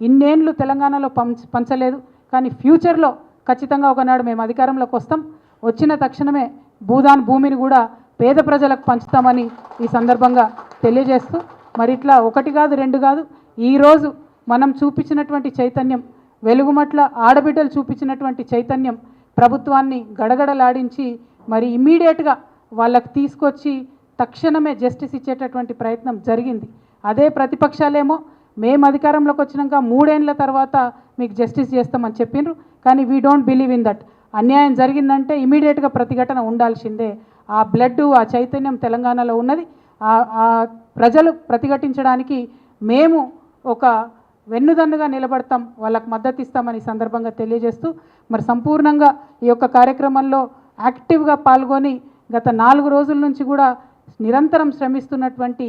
ఇన్నేళ్ళు తెలంగాణలో పంచలేదు. కానీ ఫ్యూచర్లో ఖచ్చితంగా ఒకనాడు మేము అధికారంలోకి వస్తాం. వచ్చిన తక్షణమే భూమిని కూడా పేద ప్రజలకు పంచుతామని ఈ సందర్భంగా తెలియజేస్తూ, మరి ఇట్లా ఒకటి కాదు రెండు కాదు, ఈరోజు మనం చూపించినటువంటి చైతన్యం, వెలుగుమట్ల ఆడబిడ్డలు చూపించినటువంటి చైతన్యం ప్రభుత్వాన్ని గడగడలాడించి మరి ఇమ్మీడియట్గా వాళ్ళకు తీసుకొచ్చి తక్షణమే జస్టిస్ ఇచ్చేటటువంటి ప్రయత్నం జరిగింది. అదే ప్రతిపక్షాలేమో మేము అధికారంలోకి వచ్చినాక 3 ఏళ్ల తర్వాత మీకు జస్టిస్ చేస్తామని చెప్పిండ్రు. కానీ we don't believe in that. అన్యాయం జరిగిందంటే ఇమీడియట్గా ప్రతిఘటన ఉండాల్సిందే. ఆ బ్లడ్, ఆ చైతన్యం తెలంగాణలో ఉన్నది. ఆ ప్రజలు ప్రతిఘటించడానికి మేము ఒక వెన్నుదన్నుగా నిలబడతాం, వాళ్ళకు మద్దతు ఇస్తామని సందర్భంగా తెలియజేస్తూ, మరి సంపూర్ణంగా ఈ యొక్క కార్యక్రమంలో యాక్టివ్గా పాల్గొని గత 4 రోజుల నుంచి కూడా నిరంతరం శ్రమిస్తున్నటువంటి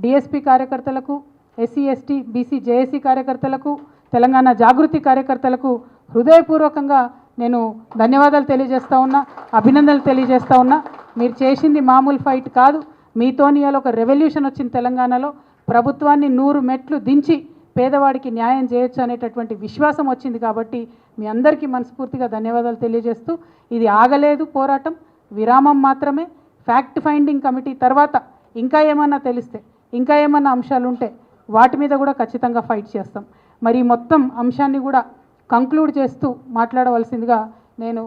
డిఎస్పీ కార్యకర్తలకు, ఎస్సీ ఎస్టీ బీసీ జేఏసీ కార్యకర్తలకు, తెలంగాణ జాగృతి కార్యకర్తలకు హృదయపూర్వకంగా నేను ధన్యవాదాలు తెలియజేస్తూ ఉన్నా, అభినందనలు తెలియజేస్తూ ఉన్నా. మీరు చేసింది మామూలు ఫైట్ కాదు. మీతోని ఇవాళ ఒక రెవల్యూషన్ వచ్చింది తెలంగాణలో. ప్రభుత్వాన్ని 100 మెట్లు దించి పేదవాడికి న్యాయం చేయొచ్చు అనేటటువంటి విశ్వాసం వచ్చింది. కాబట్టి మీ అందరికీ మనస్ఫూర్తిగా ధన్యవాదాలు తెలియజేస్తూ, ఇది ఆగలేదు పోరాటం, విరామం మాత్రమే. ఫ్యాక్ట్ ఫైండింగ్ కమిటీ తర్వాత ఇంకా ఏమన్నా తెలిస్తే, ఇంకా ఏమన్నా అంశాలు ఉంటే వాటి మీద కూడా ఖచ్చితంగా ఫైట్ చేస్తాం. మరి మొత్తం అంశాన్ని కూడా కంక్లూడ్ చేస్తూ మాట్లాడవలసిందిగా నేను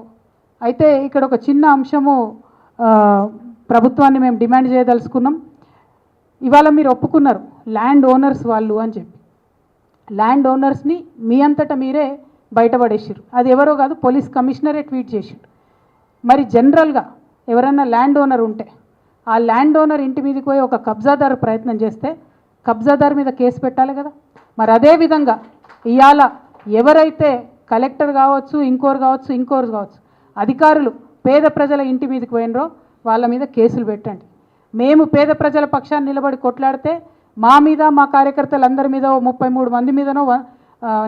అయితే ఇక్కడ ఒక చిన్న అంశము ప్రభుత్వాన్ని మేము డిమాండ్ చేయదలుచుకున్నాం. ఇవాళ మీరు ఒప్పుకున్నారు ల్యాండ్ ఓనర్స్ వాళ్ళు అని చెప్పి. ల్యాండ్ ఓనర్స్ని మీ అంతటా మీరే బయటపడేసారు. అది ఎవరో కాదు, పోలీస్ కమిషనరే ట్వీట్ చేసారు. మరి జనరల్గా ఎవరైనా ల్యాండ్ ఓనర్ ఉంటే ఆ ల్యాండ్ ఓనర్ ఇంటి మీదకి పోయి ఒక కబ్జాదారు ప్రయత్నం చేస్తే కబ్జాదారు మీద కేసు పెట్టాలి కదా. మరి అదేవిధంగా ఇవాళ ఎవరైతే కలెక్టర్ కావచ్చు, ఇంకోరు కావచ్చు అధికారులు పేద ప్రజల ఇంటి మీదకి పోయినరో వాళ్ళ మీద కేసులు పెట్టండి. మేము పేద ప్రజల పక్షాన్ని నిలబడి కొట్లాడితే మా మీద, మా కార్యకర్తలందరి మీద 33 మంది మీదనో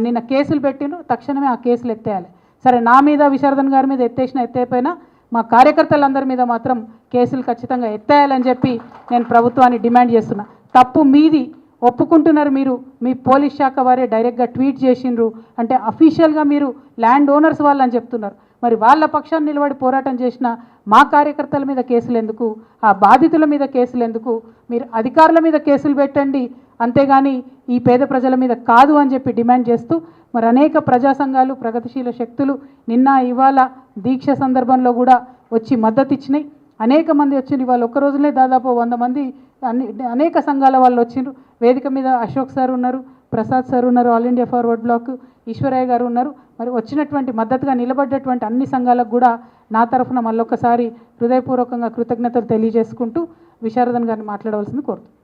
నిన్న కేసులు పెట్టిండ్రు. తక్షణమే ఆ కేసులు ఎత్తేయాలి. సరే, నా మీద విశారదన్ గారి మీద ఎత్తేపోయినా మా కార్యకర్తలందరి మీద మాత్రం కేసులు ఖచ్చితంగా ఎత్తేయాలని చెప్పి నేను ప్రభుత్వాన్ని డిమాండ్ చేస్తున్నా. తప్పు మీది ఒప్పుకుంటున్నారు మీరు, మీ పోలీస్ శాఖ వారే డైరెక్ట్గా ట్వీట్ చేసిండ్రు అంటే అఫీషియల్గా మీరు ల్యాండ్ ఓనర్స్ వాళ్ళని చెప్తున్నారు. మరి వాళ్ళ పక్షాన్ని నిలబడి పోరాటం చేసిన మా కార్యకర్తల మీద కేసులు ఎందుకు, ఆ బాధితుల మీద కేసులు ఎందుకు? మీరు అధికారుల మీద కేసులు పెట్టండి, అంతేగాని ఈ పేద ప్రజల మీద కాదు అని చెప్పి డిమాండ్ చేస్తూ, మరి అనేక ప్రజా సంఘాలు, ప్రగతిశీల శక్తులు నిన్న ఇవాళ దీక్ష సందర్భంలో కూడా వచ్చి మద్దతు ఇచ్చినాయి. అనేక మంది వచ్చిండ్రు. ఇవాళ ఒక్క రోజులే దాదాపు 100 మంది అనేక సంఘాల వాళ్ళు వచ్చిండ్రు. వేదిక మీద అశోక్ సార్ ఉన్నారు, ప్రసాద్ సార్ ఉన్నారు, All India Forward Bloc Eshwaraiah garu ఉన్నారు. మరి వచ్చినటువంటి మద్దతుగా నిలబడ్డటువంటి అన్ని సంఘాలకు కూడా నా తరఫున మళ్ళొకసారి హృదయపూర్వకంగా కృతజ్ఞతలు తెలియజేసుకుంటూ విశారదన్ గారిని మాట్లాడవలసింది కోరుతున్నాను.